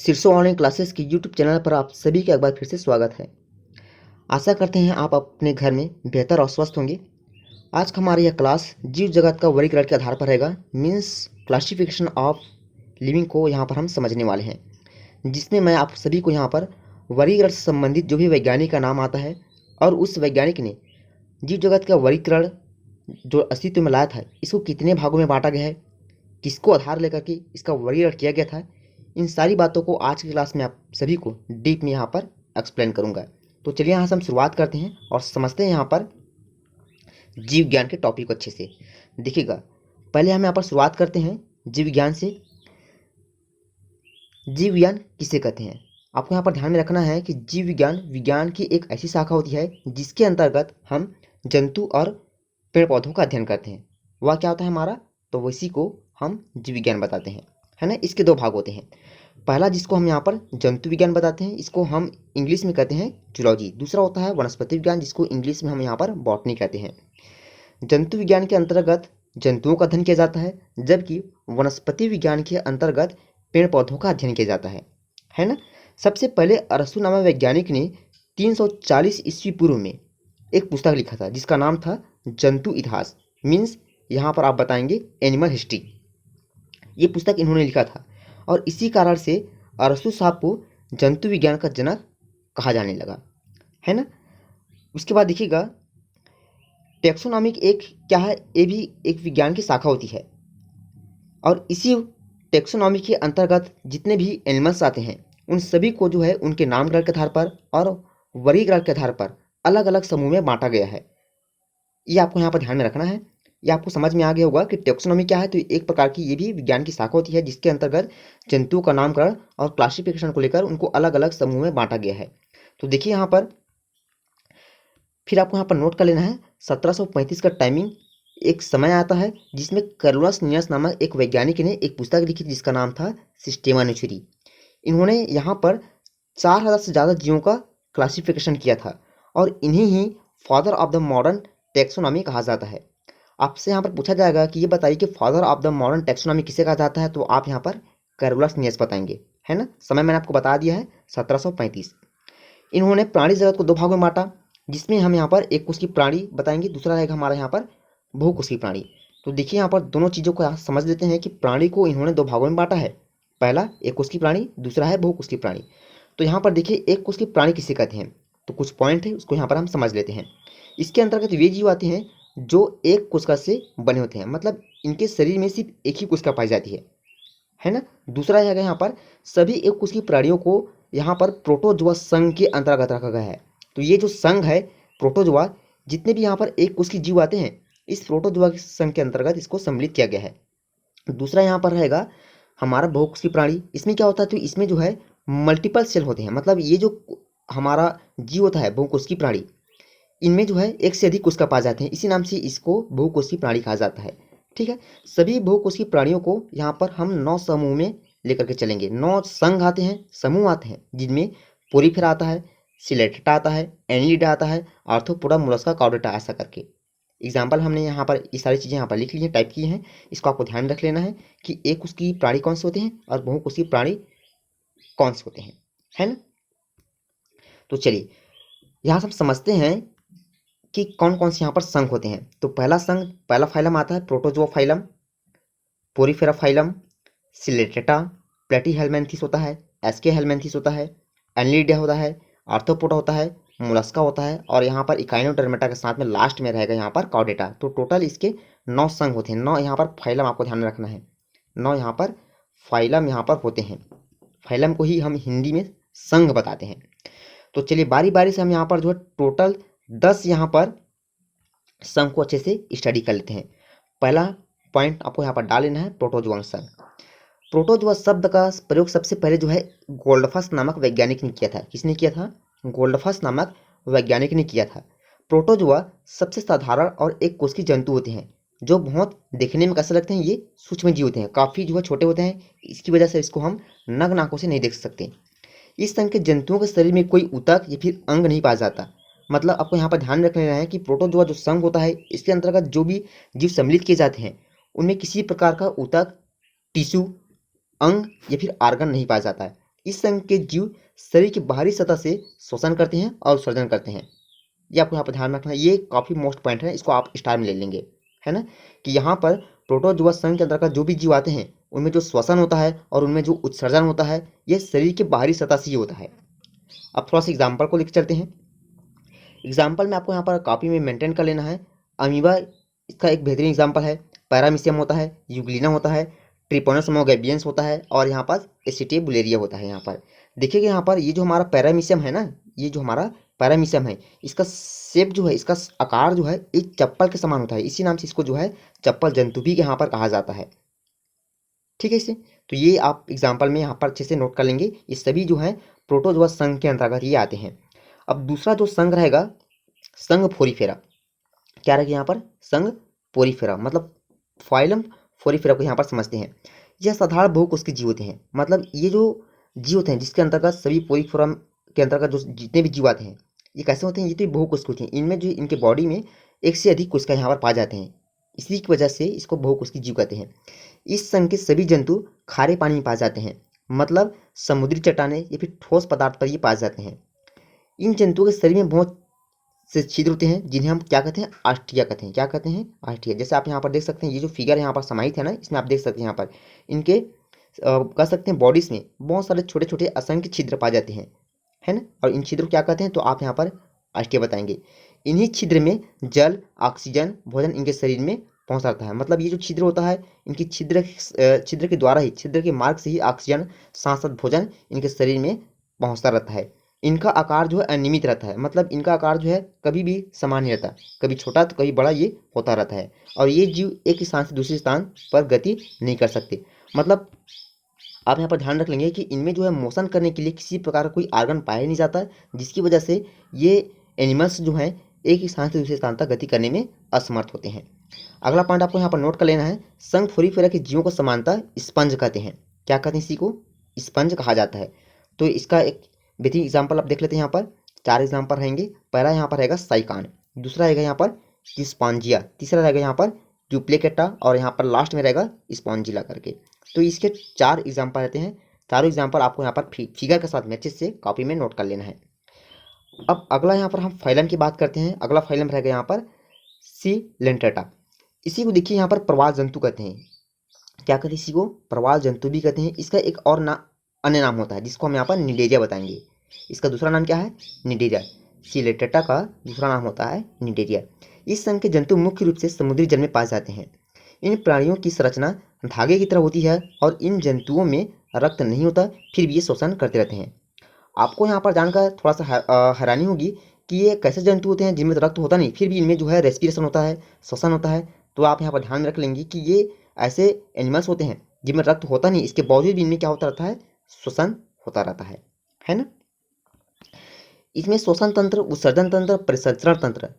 शीर्षो online classes की YouTube channel पर आप सभी का एक बार फिर से स्वागत है। आशा करते हैं आप अपने घर में बेहतर और स्वस्थ होंगे। आज का हमारा यह क्लास जीव जगत का वर्गीकरण के आधार पर रहेगा। मीन्स क्लासिफिकेशन ऑफ लिविंग को यहाँ पर हम समझने वाले हैं, जिसमें मैं आप सभी को यहाँ पर वर्गीकरण से संबंधित जो भी वैज्ञानिक का नाम आता है और उस वैज्ञानिक ने जीव जगत का वर्गीकरण जो अस्तित्व में लाया था, इसको कितने भागों में बांटा गया है, किसको आधार लेकर के इसका वर्गीकरण किया गया था, इन सारी बातों को आज की क्लास में आप सभी को डीप में यहाँ पर एक्सप्लेन करूँगा। तो चलिए यहाँ से हम शुरुआत करते हैं और समझते हैं यहाँ पर जीव विज्ञान के टॉपिक को अच्छे से। देखिएगा, पहले हम यहाँ पर शुरुआत करते हैं जीव विज्ञान से। जीव विज्ञान किसे कहते हैं? आपको यहाँ पर ध्यान में रखना है कि जीव विज्ञान विज्ञान की एक ऐसी शाखा होती है जिसके अंतर्गत हम जंतु और पेड़ पौधों का अध्ययन करते हैं। वह क्या होता है हमारा? तो उसी को हम जीव विज्ञान बताते हैं, है ना। इसके दो भाग होते हैं। पहला जिसको हम यहाँ पर जंतु विज्ञान बताते हैं, इसको हम इंग्लिश में कहते हैं जूलॉजी। दूसरा होता है वनस्पति विज्ञान, जिसको इंग्लिश में हम यहाँ पर बॉटनी कहते हैं। जंतु विज्ञान के अंतर्गत जंतुओं का अध्ययन किया जाता है, जबकि वनस्पति विज्ञान के अंतर्गत पेड़ पौधों का अध्ययन किया जाता है ना। सबसे पहले अरस्तु नामक वैज्ञानिक ने 340 ईस्वी पूर्व में एक पुस्तक लिखा था जिसका नाम था जंतु इतिहास। मीन्स यहाँ पर आप बताएंगे एनिमल हिस्ट्री। ये पुस्तक इन्होंने लिखा था और इसी कारण से अरस्तु साहब को जंतु विज्ञान का जनक कहा जाने लगा, है ना। उसके बाद देखिएगा, टेक्सोनॉमिक एक क्या है? ये भी एक विज्ञान की शाखा होती है और इसी टेक्सोनॉमी के अंतर्गत जितने भी एनिमल्स आते हैं उन सभी को जो है उनके नामकरण के आधार पर और वर्गीकरण के आधार पर अलग अलग समूह में बांटा गया है। ये आपको यहाँ पर ध्यान में रखना है। ये आपको समझ में आ गया होगा कि टेक्सोनॉमी क्या है। तो एक प्रकार की ये भी विज्ञान की शाखा होती है जिसके अंतर्गत जंतुओं का नामकरण और क्लासिफिकेशन को लेकर उनको अलग अलग समूह में बांटा गया है। तो देखिए यहाँ पर फिर आपको यहाँ पर नोट कर लेना है 1735 का टाइमिंग एक समय आता है जिसमें कार्लोस लिनियस नामक एक वैज्ञानिक ने एक पुस्तक लिखी जिसका नाम था सिस्टेमा नेचुरी। इन्होंने यहाँ पर 4000 से ज़्यादा जीवों का क्लासिफिकेशन किया था और इन्हीं ही father of the modern taxonomy कहा जाता है। आपसे यहाँ पर पूछा जाएगा कि ये बताइए कि father of the modern taxonomy किसे कहा जाता है, तो आप यहाँ पर कार्लोस लिनियस बताएंगे, है ना। समय मैंने आपको बता दिया है 1735। इन्होंने प्राणी जगत को दो भागों में बांटा, जिसमें हम यहाँ पर एक कोशिकीय प्राणी बताएंगे, दूसरा रहेगा हमारा यहाँ पर बहुकोशिकीय प्राणी। तो देखिए यहाँ पर दोनों चीज़ों को समझ लेते हैं कि प्राणी को इन्होंने दो भागों में बांटा है। पहला एक कोशिकीय प्राणी, दूसरा है बहुकोशिकीय प्राणी। तो यहाँ पर देखिए एक कोशिकीय प्राणी किसे कहते हैं, तो कुछ पॉइंट है उसको यहाँ पर हम समझ लेते हैं। इसके अंतर्गत वे जीव आते हैं जो एक कोशिका से बने होते हैं, मतलब इनके शरीर में सिर्फ एक ही कोशिका पाई जाती है ना। दूसरा है यहाँ पर सभी एक कोशिकीय प्राणियों को यहाँ पर प्रोटोजोआ संघ के अंतर्गत रखा गया है। तो ये जो संघ है प्रोटोजोआ, जितने भी यहाँ पर एक कोशिकीय जीव आते हैं इस प्रोटोजोआ के संघ के अंतर्गत इसको सम्मिलित किया गया है। दूसरा यहाँ पर रहेगा हमारा बहुकोशिकीय प्राणी। इसमें क्या होता है, तो इसमें जो है मल्टीपल सेल होते हैं, मतलब ये जो हमारा जीव होता है बहुकोशिकीय प्राणी, इनमें जो है एक से अधिक कोशिका पाए जाते हैं, इसी नाम से इसको बहुकोशिकीय प्राणी कहा जाता है। ठीक है, सभी बहुकोशिकीय प्राणियों को यहाँ पर हम 9 समूह में लेकर के चलेंगे। 9 संघ आते हैं, समूह आते हैं, जिनमें पोरीफेरा आता है, सिलेटेटा आता है, एनिलिडा आता है, आर्थ्रोपोडा, मोलस्का, कॉर्डेटा, ऐसा करके एग्जाम्पल हमने यहाँ पर ये सारी चीज़ें यहाँ पर लिख ली हैं, टाइप की हैं। इसको आपको ध्यान रख लेना है कि एक कोशिकीय प्राणी कौन से होते हैं और बहुकोशिकीय प्राणी कौन से होते हैं, है ना। तो चलिए यहाँ से हम समझते हैं कि कौन कौन से यहाँ पर संघ होते हैं। तो पहला संघ, पहला फाइलम आता है प्रोटोजोआ फाइलम, पोरीफेरा फाइलम, सिलेटेटा, प्लेटीहेलमिन्थेस होता है, एस्के हेलमिन्थेस होता है, एनिलिडा होता है, आर्थ्रोपोडा होता है, मोलस्का होता है और यहाँ पर इकाइनोडर्मेटा के साथ में लास्ट में रहेगा यहाँ पर कॉर्डेटा। तो टोटल इसके 9 संघ होते हैं। 9 यहाँ पर फाइलम आपको ध्यान में रखना है, 9 यहाँ पर फाइलम यहाँ पर होते हैं। फाइलम को ही हम हिंदी में संघ बताते हैं। तो चलिए बारी बारी से हम यहाँ पर जो है टोटल 10 यहाँ पर संघ को अच्छे से स्टडी कर लेते हैं। पहला पॉइंट आपको यहाँ पर डाल लेना है प्रोटोजोआ संघ। प्रोटोजोआ शब्द का प्रयोग सबसे पहले जो है गोल्डफस नामक वैज्ञानिक ने किया था। किसने किया था? गोल्डफस नामक वैज्ञानिक ने किया था। प्रोटोजोआ सबसे साधारण और एक कोशिकीय जंतु होते हैं जो बहुत देखने में कैसे लगते हैं, ये सूक्ष्म जीव होते हैं, काफ़ी जो है छोटे होते हैं, इसकी वजह से इसको हम नग्न आंखों से नहीं देख सकते। इस संघ के जंतुओं के शरीर में कोई ऊतक या फिर अंग नहीं पाया जाता। मतलब आपको यहाँ पर ध्यान रख लेना है कि प्रोटोजोआ जो संघ होता है इसके अंतर्गत जो भी जीव सम्मिलित किए जाते हैं उनमें किसी प्रकार का ऊतक, टिश्यू, अंग या फिर आर्गन नहीं पाया जाता है। इस संघ के जीव शरीर की बाहरी सतह से श्वसन करते हैं और उत्सर्जन करते हैं। ये आपको यहाँ पर ध्यान रखना है, ये काफ़ी मोस्ट पॉइंट है, इसको आप स्टार में ले लेंगे, है ना, कि यहाँ पर प्रोटोजोआ संघ के अंतर्गत जो भी जीव आते हैं उनमें जो श्वसन होता है और उनमें जो उत्सर्जन होता है ये शरीर के बाहरी सतह से ही होता है। अब थोड़ा सा एग्जाम्पल को लेकर चलते हैं। एग्जाम्पल में आपको यहाँ पर कॉपी में मेंटेन कर लेना है। अमीबा इसका एक बेहतरीन एग्जाम्पल है, पैरामीशियम होता है, यूग्लिना होता है, ट्रिपोनोसोमोगैबियंस होता है और यहाँ पर एसिटिबुलेरिया होता है। यहाँ पर देखिएगा, यहाँ पर ये जो हमारा पैरामीशियम है ना, ये जो हमारा पैरामीशियम है इसका शेप जो है, इसका आकार जो है एक चप्पल के समान होता है, इसी नाम से इसको जो है चप्पल जंतु भी यहाँ पर कहा जाता है। ठीक है, इसे तो ये आप एग्जाम्पल में यहाँ पर अच्छे से नोट कर लेंगे। ये सभी जो है प्रोटोजोआ संघ के अंतर्गत ये आते हैं। अब दूसरा जो संघ रहेगा संघ फोरिफेरा, क्या रहेगा यहाँ पर संघ पोरिफेरा, मतलब फाइलम फोरिफेरा को यहाँ पर समझते हैं। यह साधारण बहुकोषीय जीव होते हैं, मतलब ये जो जीव होते हैं जिसके अंतर्गत सभी पोरिफेरा के अंतर्गत जो जितने भी जीव आते हैं ये कैसे होते हैं, ये तो बहुकोषीय होते हैं। इनमें जो इनके बॉडी में एक से अधिक कोशिका यहाँ पर पाए जाते हैं, इसी की वजह से इसको बहुकोषीय जीव कहते हैं। इस संघ के सभी जंतु खारे पानी में पाए जाते हैं, मतलब समुद्री चट्टाने या फिर ठोस पदार्थ पर ये पाए जाते हैं। इन जंतुओं के शरीर में बहुत से छिद्र होते हैं जिन्हें हम क्या कहते हैं, आष्टिया कहते हैं। क्या कहते हैं, आष्टिया। जैसे आप यहाँ पर देख सकते हैं, ये जो फिगर यहाँ पर समाहित है ना, इसमें आप देख सकते हैं यहाँ पर इनके कह सकते हैं बॉडीज में बहुत सारे छोटे छोटे असंख्य छिद्र पाए जाते हैं, है ना, और इन छिद्र को क्या कहते हैं, तो आप यहाँ पर आष्टिया बताएंगे। इन्हीं छिद्र में जल, ऑक्सीजन, भोजन इनके शरीर में पहुँच जाता है। मतलब ये जो छिद्र होता है इनकी छिद्र के द्वारा ही, छिद्र के मार्ग से ही ऑक्सीजन साथ साथ भोजन इनके शरीर में पहुँचता रहता है। इनका आकार जो है अनियमित रहता है, मतलब इनका आकार जो है कभी भी समान नहीं रहता, कभी छोटा तो कभी बड़ा ये होता रहता है। और ये जीव एक स्थान से दूसरे स्थान पर गति नहीं कर सकते। मतलब आप यहाँ पर ध्यान रख लेंगे कि इनमें जो है मोशन करने के लिए किसी प्रकार का कोई आर्गन पाया नहीं जाता, जिसकी वजह से ये एनिमल्स जो हैं एक ही स्थान से दूसरे स्थान तक गति करने में असमर्थ होते हैं। अगला पॉइंट आपको यहाँ पर नोट कर लेना है, संघ फोरिफेरा के जीवों को समानता स्पंज कहते हैं। क्या कहते हैं, इसी को स्पंज कहा जाता है। तो इसका एक बेहतरीन एग्जाम्पल आप देख लेते हैं। यहाँ पर 4 एग्जाम्पल रहेंगे। पहला यहाँ पर रहेगा साइकान, दूसरा रहेगा यहाँ पर स्पॉन्जिया, तीसरा रहेगा यहाँ पर डुप्लिकेटा और यहाँ पर लास्ट में रहेगा स्पॉन्जिला करके। तो इसके 4 एग्जाम्पल रहते हैं। चारों एग्जाम्पल आपको यहाँ पर फिगर के साथ में अच्छे से कॉपी में नोट कर लेना है। अब अगला यहाँ पर हम फाइलम की बात करते हैं। अगला फाइलम रहेगा यहाँ पर सिलेंट्रेटा। इसी को देखिए यहाँ पर प्रवाल जंतु कहते हैं। क्या कहते हैं, इसी को प्रवाल जंतु भी कहते हैं। इसका एक और अन्य नाम होता है जिसको हम यहाँ पर निडेरिया बताएंगे। इसका दूसरा नाम क्या है, निडेरिया। सिलेंट्रेटा का दूसरा नाम होता है निडेरिया। इस संघ के जंतु मुख्य रूप से समुद्री जल में पाए जाते हैं। इन प्राणियों की संरचना धागे की तरह होती है और इन जंतुओं में रक्त नहीं होता, फिर भी ये श्वसन करते रहते हैं। आपको यहाँ पर जानकर थोड़ा सा हैरानी होगी कि ये कैसे जंतु होते हैं जिनमें रक्त होता नहीं, फिर भी इनमें जो है रेस्पिरेशन होता है, श्वसन होता है। तो आप यहाँ पर ध्यान में रख लेंगे कि ये ऐसे एनिमल्स होते हैं जिनमें रक्त होता नहीं, इसके बावजूद भी इनमें क्या होता रहता है, श्वसन होता रहता है ना। इसमें श्वसन तंत्र, उत्सर्जन तंत्र, परिसंचरण तंत्र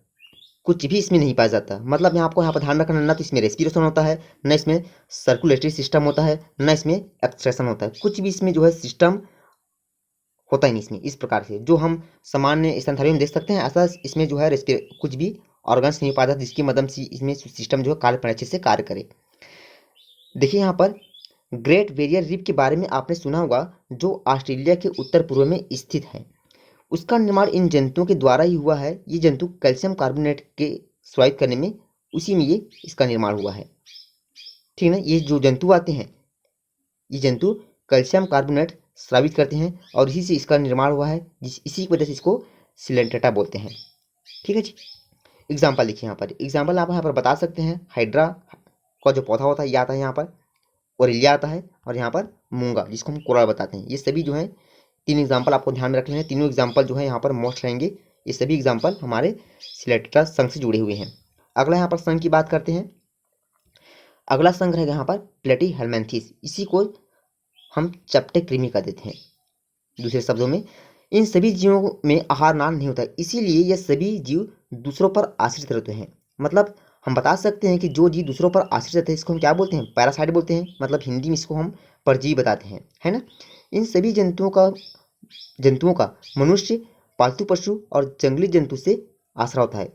कुछ भी इसमें नहीं पाया जाता। मतलब मैं आपको यहाँ पर ध्यान रखना, ना तो इसमें रेस्पिरेशन होता है, ना इसमें सर्कुलेटरी सिस्टम होता है, ना इसमें एक्सक्रेशन होता है। कुछ भी इसमें जो है सिस्टम होता ही नहीं इसमें। इस प्रकार से जो हम सामान्य स्तनधारियों में देख सकते हैं, ऐसा इसमें जो है कुछ भी ऑर्गन्स नहीं पाया जाता जिसकी मदद से इसमें सिस्टम जो है कार्य अच्छे से कार्य करे। देखिए यहाँ पर ग्रेट बैरियर रीफ के बारे में आपने सुना होगा, जो ऑस्ट्रेलिया के उत्तर पूर्व में स्थित है। उसका निर्माण इन जंतुओं के द्वारा ही हुआ है। ये जंतु कैल्शियम कार्बोनेट के स्वायत्त करने में, उसी में ये इसका निर्माण हुआ है। ठीक है ना, ये जो जंतु आते हैं ये जंतु कैल्शियम कार्बोनेट स्रावित करते हैं और इसी से इसका निर्माण हुआ है, इसी की वजह से इसको सिलेंट्रेटा बोलते हैं। ठीक है जी। एग्जाम्पल देखिए यहाँ पर, एग्जाम्पल आप यहाँ पर बता सकते हैं। हाइड्रा का जो पौधा होता है ये आता है यहाँ पर, ओरेलिया आता है, और यहाँ पर मूंगा जिसको हम कोरल बताते हैं। ये सभी जो है 3 एग्जाम्पल आपको ध्यान में रखने हैं। तीनों एग्जाम्पल जो है यहाँ पर मोस्ट रहेंगे। ये सभी एग्जाम्पल हमारे सिलेंट्रेटा संघ से जुड़े हुए हैं। अगला यहाँ पर संघ की बात करते हैं। अगला संघ रहेगा यहाँ पर प्लेटीहेल्मिन्थेस। इसी को हम चपटे कृमि कह देते हैं। दूसरे शब्दों में इन सभी जीवों में आहार नाल नहीं होता है, इसीलिए ये सभी जीव दूसरों पर आश्रित रहते हैं। मतलब हम बता सकते हैं कि जो जीव दूसरों पर आश्रित रहते हैं इसको हम क्या बोलते हैं, पैरासाइट बोलते हैं। मतलब हिंदी में इसको हम परजीवी बताते हैं, है ना। इन सभी जंतुओं का मनुष्य, पालतू पशु और जंगली जंतु से आश्रय होता है।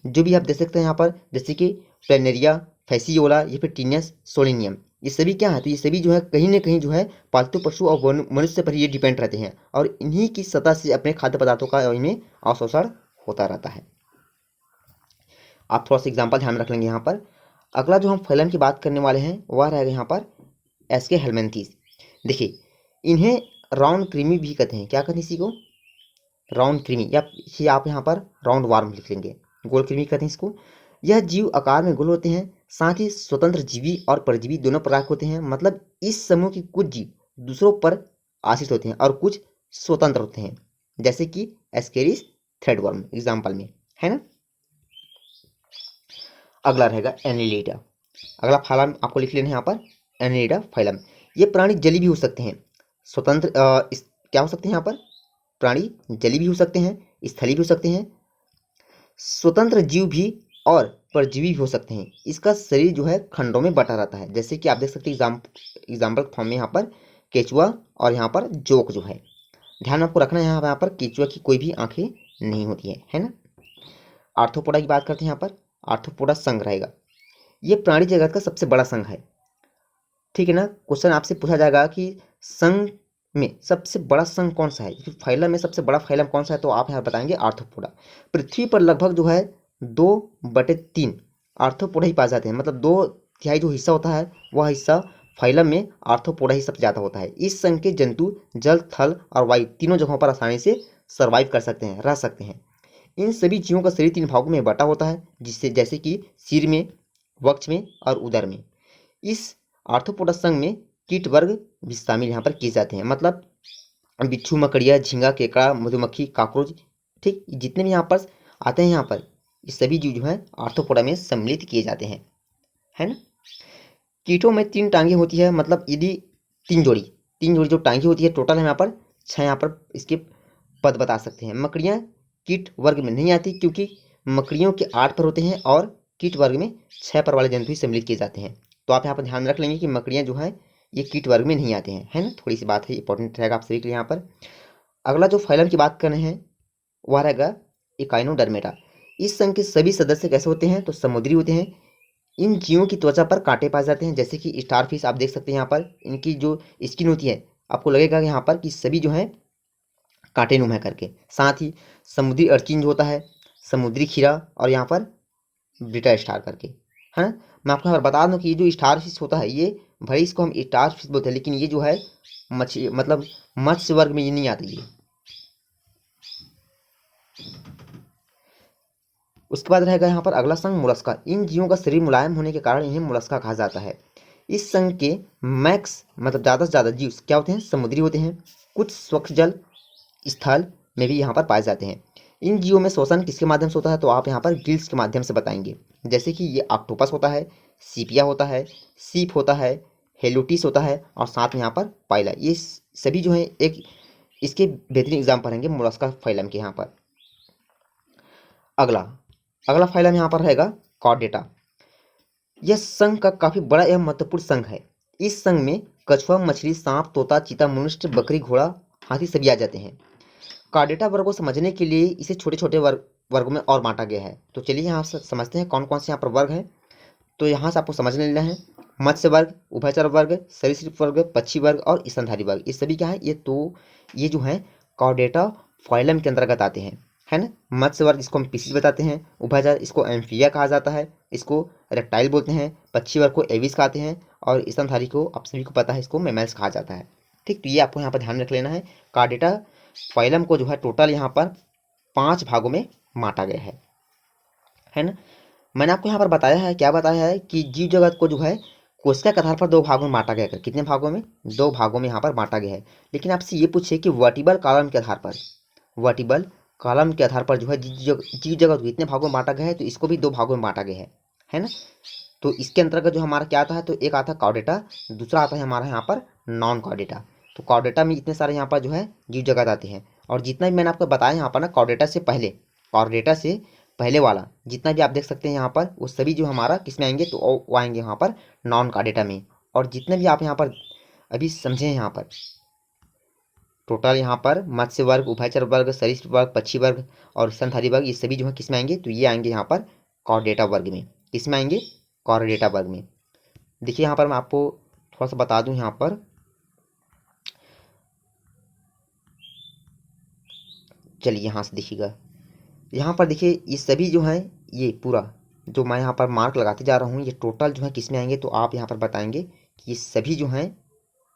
जो भी आप देख सकते हैं यहाँ पर, जैसे कि प्लेनेरिया, फैसियोला या फिर टीनियस सोलिनियम, ये सभी क्या है, तो ये सभी जो है कहीं ना कहीं जो है पालतू पशु और मनुष्य पर ये डिपेंड रहते हैं और इन्हीं की सतह से अपने खाद्य पदार्थों का इनमें अवशोषण होता रहता है। आप थोड़ा सा एग्जाम्पल ध्यान रख लेंगे यहाँ पर। अगला जो हम फैलन की बात करने वाले हैं वह रहेगा यहाँ पर एस्के हेलमेंथीस। देखिए, इन्हें राउंड कृमि भी कहते हैं। क्या कहते हैं इसी को? राउंड कृमि, या ये आप यहाँ पर राउंड वार्म लिख लेंगे, गोल कृमि कहते हैं इसको। यह जीव आकार में गोल होते हैं, साथ ही स्वतंत्र जीवी और परजीवी दोनों प्रकार के होते हैं। मतलब इस समूह के कुछ जीव दूसरों पर आश्रित होते हैं और कुछ स्वतंत्र होते हैं, जैसे कि एस्केरिस थ्रेडवर्म एग्जाम्पल में, है ना। अगला रहेगा एनिलिडा। अगला फाइलम आपको लिख लेना है यहाँ पर, एनिलिडा फाइलम। ये प्राणी जली भी हो सकते हैं, स्वतंत्र क्या हो सकते हैं यहाँ पर? प्राणी जली भी हो सकते हैं, स्थली भी हो सकते हैं, स्वतंत्र जीव भी और परजीवी भी हो सकते हैं। इसका शरीर जो है खंडों में बटा रहता है, जैसे कि आप देख सकते हैं एग्जाम्पल फॉर्म में यहाँ पर केचुआ और यहाँ पर जोक जो है। ध्यान आपको रखना है यहाँ पर केचुआ की कोई भी आंखें नहीं होती है ना। आर्थ्रोपोडा की बात करते हैं यहाँ पर, आर्थ्रोपोडा संघ रहेगा। ये प्राणी जगत का सबसे बड़ा संघ है, ठीक है ना। क्वेश्चन आपसे पूछा जाएगा कि संघ में सबसे बड़ा संघ कौन सा है, फाइलम में सबसे बड़ा फाइलम कौन सा है, तो आप यहाँ बताएंगे आर्थ्रोपोडा। पृथ्वी पर लगभग जो है 2/3 आर्थ्रोपोडा ही पाए जाते हैं, मतलब 2/3 जो हिस्सा होता है वह हिस्सा फाइलम में आर्थ्रोपोडा ही सबसे ज़्यादा होता है। इस संघ के जंतु जल, थल और वायु तीनों जगहों पर आसानी से सर्वाइव कर सकते हैं, रह सकते हैं। इन सभी जीवों का शरीर 3 भागों में बटा होता है, जिससे जैसे कि सिर में, वक्ष में और उदर में। इस आर्थ्रोपोडा संघ में कीट वर्ग भी शामिल यहाँ पर किए जाते हैं, मतलब बिच्छू, मकड़िया, झींगा, केकड़ा, मधुमक्खी, काकरोच, ठीक, जितने भी यहाँ पर आते हैं यहाँ पर ये सभी जीव जो है आर्थ्रोपोडा में सम्मिलित किए जाते हैं, है ना। कीटों में 3 टांगे होती है, मतलब यदि 3 जोड़ी जो टांगे होती है, टोटल है यहाँ पर 6 यहाँ पर इसके पद बता सकते हैं। मकड़ियाँ कीट वर्ग में नहीं आती, क्योंकि मकड़ियों के 8 पर होते हैं और कीट वर्ग में 6 पर वाले जंतु ही सम्मिलित किए जाते हैं। तो आप यहाँ पर ध्यान रख लेंगे कि मकड़ियाँ जो है ये कीट वर्ग में नहीं आते हैं, है ना। थोड़ी सी बात है, इंपॉर्टेंट रहेगा आप सभी के लिए यहाँ पर। अगला जो फाइलम की बात कर रहे हैं वह रहेगा इकाइनोडर्मेटा। इस संघ के सभी सदस्य कैसे होते हैं, तो समुद्री होते हैं। इन जीवों की त्वचा पर कांटे पाए जाते हैं, जैसे कि स्टारफिश आप देख सकते हैं यहाँ पर, इनकी जो स्किन होती है आपको लगेगा यहाँ पर कि सभी जो है कांटे नुमा है करके। साथ ही समुद्री अर्चिन जो होता है, समुद्री खीरा और यहाँ पर ब्रिटा स्टार करके, है ना। मैं आपको यहाँ पर बता दूं कि ये जो स्टार फिश होता है, ये भले इसको हम स्टार फिश बोलते हैं, लेकिन ये जो है मछली, मतलब मत्स्य वर्ग में ये नहीं आती है। उसके बाद रहेगा यहाँ पर अगला संघ मोलस्का। इन जीवों का शरीर मुलायम होने के कारण इन्हें मोलस्का कहा जाता है। इस संघ के मैक्स मतलब ज़्यादा से ज़्यादा जीव क्या होते हैं, समुद्री होते हैं। कुछ स्वच्छ जल स्थल में भी यहाँ पर पाए जाते हैं। इन जीवों में श्वसन किसके माध्यम से होता है, तो आप यहाँ पर गिल्स के माध्यम से बताएंगे, जैसे कि ये ऑक्टोपस होता है, सीपिया होता है, सीप होता है, हेलोटिस होता है और साथ में यहाँ पर पाइला। ये सभी जो है एक इसके बेहतरीन एग्जाम्पल रहेंगे मोलस्का फाइलम के यहाँ पर। अगला अगला फाइलम यहाँ पर रहेगा कॉर्डेटा। यह संघ का काफी बड़ा एवं महत्वपूर्ण संघ है। इस संघ में कछुआ, मछली, सांप, तोता, चीता, मनुष्य, बकरी, घोड़ा, हाथी सभी आ जाते हैं। कार्डेटा वर्ग को समझने के लिए इसे छोटे छोटे वर्गों में और बांटा गया है। तो चलिए यहाँ से समझते हैं कौन कौन से यहाँ पर वर्ग हैं। तो यहाँ से आपको समझ लेना है, मत्स्य वर्ग, उभयचर वर्ग, सरीसृप वर्ग, पक्षी वर्ग और स्तनधारी वर्ग, ये सभी क्या है, ये जो है कॉर्डेटा फाइलम के अंतर्गत आते हैं, है ना। मत्स्य वर्ग इसको हम पीसीज बताते हैं, उभयचर इसको एम्फिबिया कहा जाता है, इसको रेप्टाइल बोलते हैं, पक्षी वर्ग को एविस कहते हैं और स्तनधारी को आप सभी को पता है इसको मैमल्स कहा जाता है। ठीक, तो ये आपको यहाँ पर ध्यान रख लेना है। कार्डेटा फाइलम को जो है टोटल यहाँ पर 5 भागों में बांटा गया है ना। मैंने आपको यहाँ पर बताया है, क्या बताया है कि जीव जगत को जो है कोशिका के आधार पर 2 भागों में बांटा गया है। कितने भागों में, 2 भागों में यहाँ पर बांटा गया है। लेकिन आपसे ये पूछे कि वर्टिबल कॉलम के आधार पर, वर्टिबल कॉलम के आधार पर जो है जीव जगत को इतने भागों में बांटा गया है, तो इसको भी 2 भागों में बांटा गया है ना। तो इसके अंतर्गत जो हमारा क्या आता है, तो एक आता है कॉर्डेटा, दूसरा आता है हमारा यहाँ पर नॉन कॉर्डेटा। तो कॉर्डेटा में इतने सारे यहाँ पर जो है जीव जगत आते हैं, और जितना भी मैंने आपको बताया यहाँ पर ना कॉर्डेटा से पहले वाला जितना भी आप देख सकते हैं यहाँ पर, वो सभी जो हमारा किस में आएंगे, तो वो आएंगे यहाँ पर नॉन कॉर्डेटा में। और जितने भी आप यहाँ पर अभी समझे हैं यहाँ पर टोटल, यहाँ पर मत्स्य वर्ग, उभयचर वर्ग, सरीसृप वर्ग, पक्षी वर्ग और स्तनधारी वर्ग, ये सभी जो है किस में आएंगे, तो ये आएंगे यहाँ पर कॉर्डेटा वर्ग में। किस में आएंगे, कॉर्डेटा वर्ग में। देखिए यहाँ पर मैं आपको थोड़ा सा बता दूं यहाँ पर, चलिए यहाँ से देखिएगा, यहाँ पर देखिए ये सभी जो हैं, ये पूरा जो मैं यहाँ पर मार्क लगाते जा रहा हूँ, ये टोटल जो है किस में आएंगे, तो आप यहाँ पर बताएंगे कि ये सभी जो हैं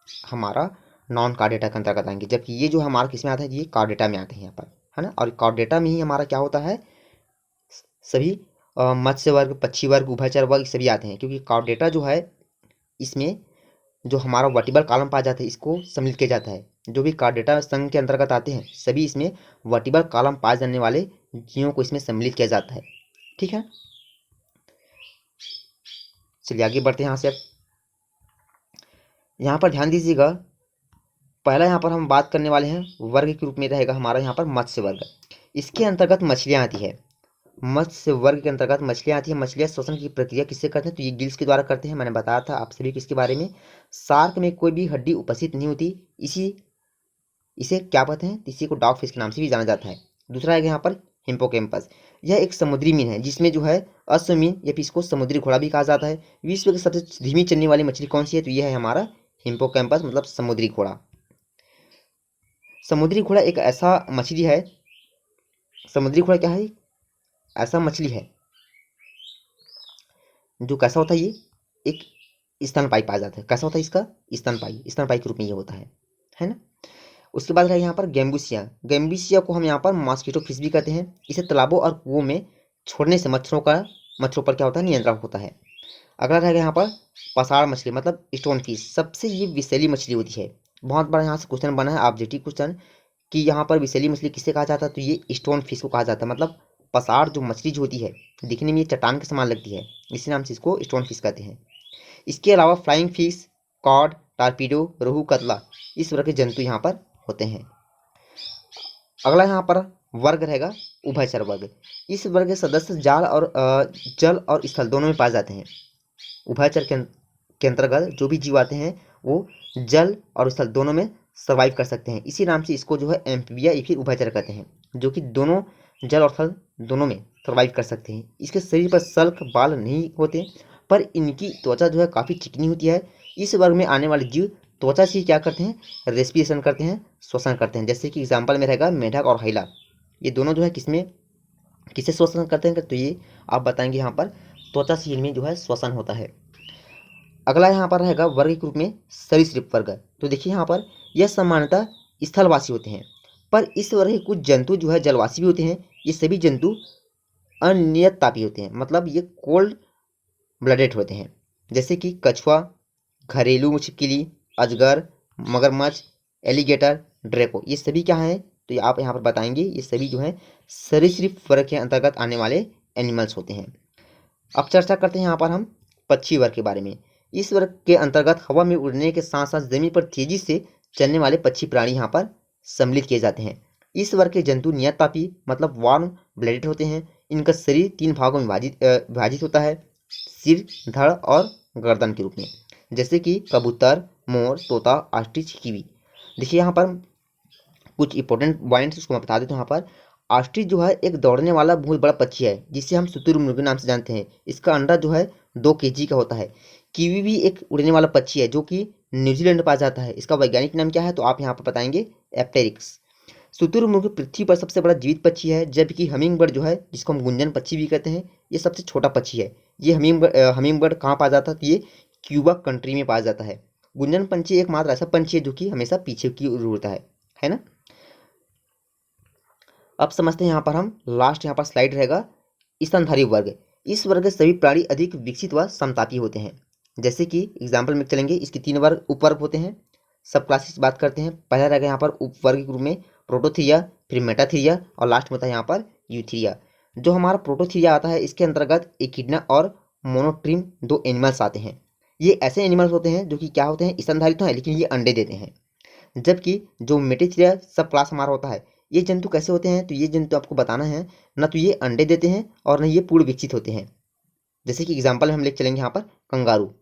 हमारा नॉन कार्ड डेटा के अंतर्गत आएंगे, जबकि ये जो हमारा किस में आता है, ये कार्ड डेटा में आते हैं यहाँ पर, है ना। और कार्ड डेटा में ही हमारा क्या होता है, सभी मत्स्य वर्ग, पक्षी वर्ग, उभयचर वर्ग सभी आते हैं, क्योंकि कार्ड डेटा जो है इसमें जो हमारा वर्टिबल कॉलम पाया जाता है इसको सम्मिलित किया जाता है। जो भी कार्ड डेटा संघ के अंतर्गत आते हैं सभी इसमें वर्टिबल कॉलम पाए जाने वाले जीवों को इसमें सम्मिलित किया जाता है, ठीक है। चलिए आगे बढ़ते हैं यहाँ से। अब यहाँ पर ध्यान दीजिएगा, पहला यहाँ पर हम बात करने वाले हैं वर्ग के रूप में रहेगा हमारा यहाँ पर मत्स्य वर्ग। इसके अंतर्गत मछलियाँ आती है, मत्स्य वर्ग के अंतर्गत मछलियाँ आती है। मछलियाँ श्वसन की प्रक्रिया किससे करते हैं, तो ये गिल्स के द्वारा करते हैं। मैंने बताया था आप सभी को इसके बारे में। शार्क में कोई भी हड्डी उपस्थित नहीं होती, इसे क्या कहते हैं, इसी को डॉग फिश के नाम से भी जाना जाता है। दूसरा है यहाँ पर हिप्पोकैम्पस, यह एक समुद्री मीन है जिसमें जो है अश्वमीन या फिर इसको समुद्री घोड़ा भी कहा जाता है। विश्व की सबसे धीमी चलने वाली मछली कौन सी है, तो यह है हमारा हिप्पोकैम्पस, मतलब समुद्री घोड़ा। समुद्री घोड़ा एक ऐसा मछली है, समुद्री घोड़ा क्या है, ऐसा मछली है जो कैसा होता है, ये एक स्तनपायी पाया जाता है। कैसा होता है इसका, स्तनपायी, स्तनपायी के रूप में ये होता है ना। उसके बाद है यहाँ पर गैम्बुसिया। गैम्बुसिया को हम यहाँ पर मॉस्किटो फिश भी कहते हैं। इसे तालाबों और कुओं में छोड़ने से मच्छरों पर क्या होता है, नियंत्रण होता है। अगला रहेगा यहाँ पर पसाड़ मछली, मतलब स्टोन फिश। सबसे ये विषैली मछली होती है। बहुत बड़ा यहाँ से क्वेश्चन बना है, ऑब्जेक्टिव क्वेश्चन, कि यहाँ पर विषैली मछली किसे कहा जाता है, तो ये स्टोन फिश को कहा जाता है। मतलब पसाड़ जो मछली जो होती है दिखने में ये चट्टान के समान लगती है, इसी नाम से इसको स्टोन फिश कहते हैं। इसके अलावा फ्लाइंग फिश, कॉड, टारपीडो, रोहू, कतला, इस वर्ग के जंतु यहाँ पर होते हैं। अगला यहाँ पर वर्ग रहेगा उभयचर वर्ग। इस वर्ग के सदस्य जल और स्थल दोनों में पाए जाते हैं। उभयचर के अंतर्गत जो भी जीव आते हैं वो जल और स्थल दोनों में सर्वाइव कर सकते हैं। इसी नाम से इसको जो है एम्फीबिया या फिर उभयचर कहते हैं, जो कि दोनों जल और थल दोनों में सर्वाइव कर सकते हैं। इसके शरीर पर सल्क बाल नहीं होते, पर इनकी त्वचा जो है काफ़ी चिकनी होती है। इस वर्ग में आने वाले जीव त्वचा से क्या करते हैं, रेस्पिरेशन करते हैं, श्वसन करते हैं। जैसे कि एग्जाम्पल में रहेगा मेढक और हैला, ये दोनों जो है किसे श्वसन करते हैं, तो ये आप बताएंगे यहाँ पर त्वचा से इनमें जो है श्वसन होता है। अगला यहाँ पर रहेगा वर्ग के रूप में सरीसृप वर्ग। तो देखिए यहाँ पर यह सामान्यतः स्थलवासी होते हैं, पर इस वर्ग के कुछ जंतु जो है जलवासी भी होते हैं। ये सभी जंतु अनियत तापी होते हैं, मतलब ये कोल्ड ब्लडेड होते हैं। जैसे कि कछुआ, घरेलू छिपकली, अजगर, मगरमच्छ, एलिगेटर, ड्रैको, ये सभी क्या हैं, तो ये आप यहाँ पर बताएंगे। ये सभी जो है सरीसृप वर्ग के अंतर्गत आने वाले एनिमल्स होते हैं। अब चर्चा करते हैं यहाँ पर हम पक्षी वर्ग के बारे में। इस वर्ग के अंतर्गत हवा में उड़ने के साथ साथ जमीन पर तेजी से चलने वाले पक्षी प्राणी यहाँ पर सम्मिलित किए जाते हैं। इस वर्ग के जंतु नियततापी, मतलब वार्म ब्लडेड होते हैं। इनका शरीर 3 भागों में विभाजित होता है, सिर, धड़ और गर्दन के रूप में। जैसे कि कबूतर, मोर, तोता, ऑस्ट्रिच, कीवी। देखिए यहाँ पर कुछ इंपॉर्टेंट पॉइंट्स उसको मैं बता देता हूँ। यहाँ पर ऑस्ट्रिच जो है एक दौड़ने वाला बहुत बड़ा पक्षी है जिसे हम शुतुरमुर्ग नाम से जानते हैं। इसका अंडा जो है 2 kg का होता है। कीवी भी एक उड़ने वाला पक्षी है जो कि न्यूजीलैंड में पाया जाता है। इसका वैज्ञानिक नाम क्या है, तो आप यहाँ पर बताएंगे एप्टेरिक्स। शुतुरमुर्ग पृथ्वी पर सबसे बड़ा जीवित पक्षी है, जबकि हमिंग बर्ड जो है, जिसको हम गुंजन पक्षी भी कहते हैं, ये सबसे छोटा पक्षी है। ये हमिंग बर्ड कहाँ पाया जाता है, तो ये क्यूबा कंट्री में पाया जाता है। गुंजन पंछी एकमात्र ऐसा पंछी है जो कि हमेशा पीछे की ओर उड़ता है ना। अब समझते हैं यहाँ पर हम लास्ट यहाँ पर स्लाइड रहेगा स्तनधारी वर्ग। इस वर्ग के सभी प्राणी अधिक विकसित व समतापी होते हैं। जैसे कि एग्जाम्पल में चलेंगे, इसके 3 वर्ग उपवर्ग होते हैं। सब क्लासेस बात करते हैं। पहला रहेगा यहाँ पर उपवर्ग के रूप में प्रोटोथीरिया, फिर मेटाथीरिया और लास्ट में होता है यहाँ पर यूथीरिया। जो हमारा प्रोटोथीरिया आता है इसके अंतर्गत एकिडना और मोनोट्रिम 2 एनिमल्स आते हैं। ये ऐसे एनिमल्स होते हैं जो कि क्या होते हैं, स्तनधारी तो है लेकिन ये अंडे देते हैं। जबकि जो मेटाथीरिया सब क्लास हमारा होता है, ये जंतु कैसे होते हैं, तो ये जंतु आपको बताना है, ना तो ये अंडे देते हैं और न ये पूर्ण विकसित होते हैं। जैसे कि एग्जाम्पल में हम लेके चलेंगे यहाँ पर कंगारू,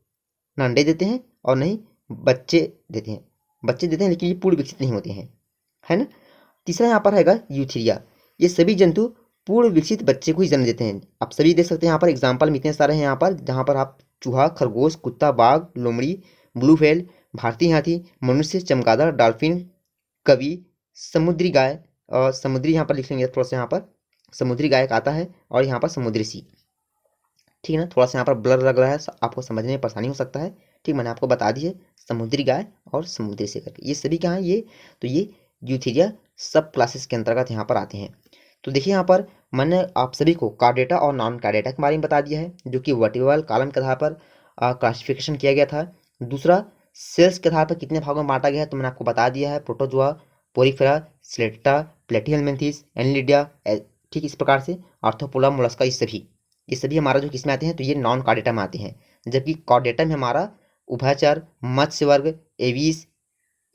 ना अंडे देते हैं और नहीं बच्चे देते हैं। बच्चे देते हैं लेकिन ये पूर्ण विकसित नहीं होते हैं, है ना। तीसरा यहाँ पर रहेगा यूथीरिया। ये सभी जंतु पूर्ण विकसित बच्चे को ही जन्म देते हैं। आप सभी देख सकते हैं यहाँ पर एग्जाम्पल में इतने सारे हैं यहाँ पर, जहाँ पर आप चूहा, खरगोश, कुत्ता, बाघ, लोमड़ी, ब्लू व्हेल, भारतीय हाथी, मनुष्य, चमगादड़, डॉल्फिन, कवि, समुद्री गाय, और समुद्री यहाँ पर लिख लेंगे थोड़ा सा, यहाँ पर समुद्री गाय आता है, और यहाँ पर समुद्री सी। ठीक है ना, थोड़ा सा यहाँ पर ब्लर लग रहा है, आपको समझने में परेशानी हो सकता है। ठीक, मैंने आपको बता दी है समुद्री गाय और समुद्री से करके, ये सभी क्या हैं, ये तो ये यूथीरिया सब क्लासेस के अंतर्गत यहाँ पर आते हैं। तो देखिए यहाँ पर मैंने आप सभी को कार्डेटा और नॉन कार्डेटा के बारे में बता दिया है, जो कि वर्टिब्रल कॉलम के आधार पर क्लासिफिकेशन किया गया था। दूसरा, सेल्स के आधार पर कितने भागों में बांटा गया है, तो मैंने आपको बता दिया है, प्रोटोजोआ, पोरिफेरा, सिलेक्टा, प्लेटिहेलमिन्थेस, एनलिडिया, ठीक इस प्रकार से आर्थ्रोपोडा, मोलस्का, ये सभी हमारा जो किसमें आते हैं, तो ये नॉन कार्डेटा में आते हैं। जबकि कार्डेटा में हमारा उभयचर, मत्स्य वर्ग, एवीज,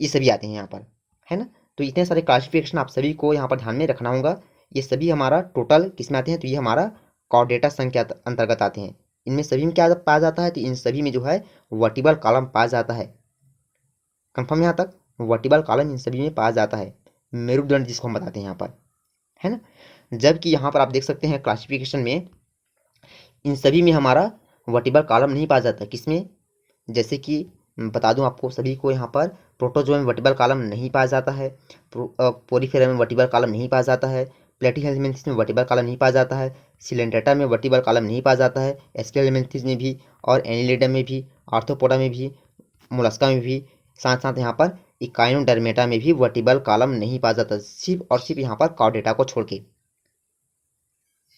ये सभी आते हैं यहाँ पर, है ना। तो इतने सारे क्लासिफिकेशन आप सभी को यहाँ पर ध्यान में रखना होगा। ये सभी हमारा टोटल किस में आते हैं, तो ये हमारा कॉर्डेटा संघ के अंतर्गत आते हैं। इनमें सभी में क्या पाया जाता है, तो इन सभी में जो है वर्टिबल कॉलम पाया जाता है। कंफर्म यहाँ तक, वर्टिबल कॉलम इन सभी में पाया जाता है, मेरुदंड जिसको हम बताते हैं यहाँ पर, है ना। जबकि यहाँ पर आप देख सकते हैं क्लासिफिकेशन में इन सभी में हमारा वर्टिबल कॉलम नहीं पाया जाता। किसमें, जैसे कि बता दूं आपको सभी को, यहाँ पर प्रोटोजोआ में वर्टिबल कॉलम नहीं पाया जाता है, पोरिफेरा में वर्टिबल कॉलम नहीं पाया जाता है, प्लेटिहेलमिन्थेस में वर्टिबल कॉलम नहीं पाया जाता है, सिलेंड्रेटा में वर्टिबल कॉलम नहीं पाया जाता है, एस्टेलमिन्थेस में भी, और एनिलिडा में भी, आर्थ्रोपोडा में भी, मोलस्का में भी, साथ साथ यहाँ पर इकाइनोडर्मेटा में भी वर्टिबल कॉलम नहीं पाया जाता, सिर्फ और सिर्फ यहाँ पर कॉर्डेटा को छोड़ के।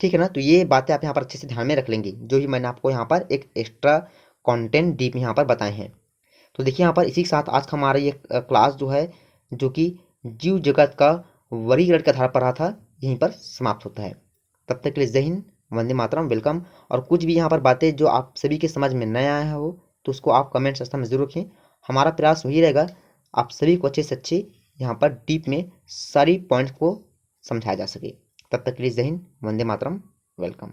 ठीक है ना, तो ये बातें आप यहाँ पर अच्छे से ध्यान में रख लेंगे, जो भी मैंने आपको यहाँ पर एक एक्स्ट्रा कंटेंट डीप यहाँ पर बताए हैं। तो देखिए यहाँ पर इसी के साथ आज का हमारा ये क्लास जो है, जो कि जीव जगत का वर्गीकरण के आधार पर रहा था, यहीं पर समाप्त होता है। तब तक के लिए जय हिंद, वंदे मातरम, वेलकम। और कुछ भी यहाँ पर बातें जो आप सभी के समझ में नया आया हो, तो उसको आप कमेंट सेक्शन में जरूर रखें। हमारा प्रयास वही रहेगा, आप सभी को अच्छे से अच्छे यहाँ पर डीप में सारी पॉइंट्स को समझाया जा सके। तब तक के लिए जय हिंद, वंदे मातरम, वेलकम।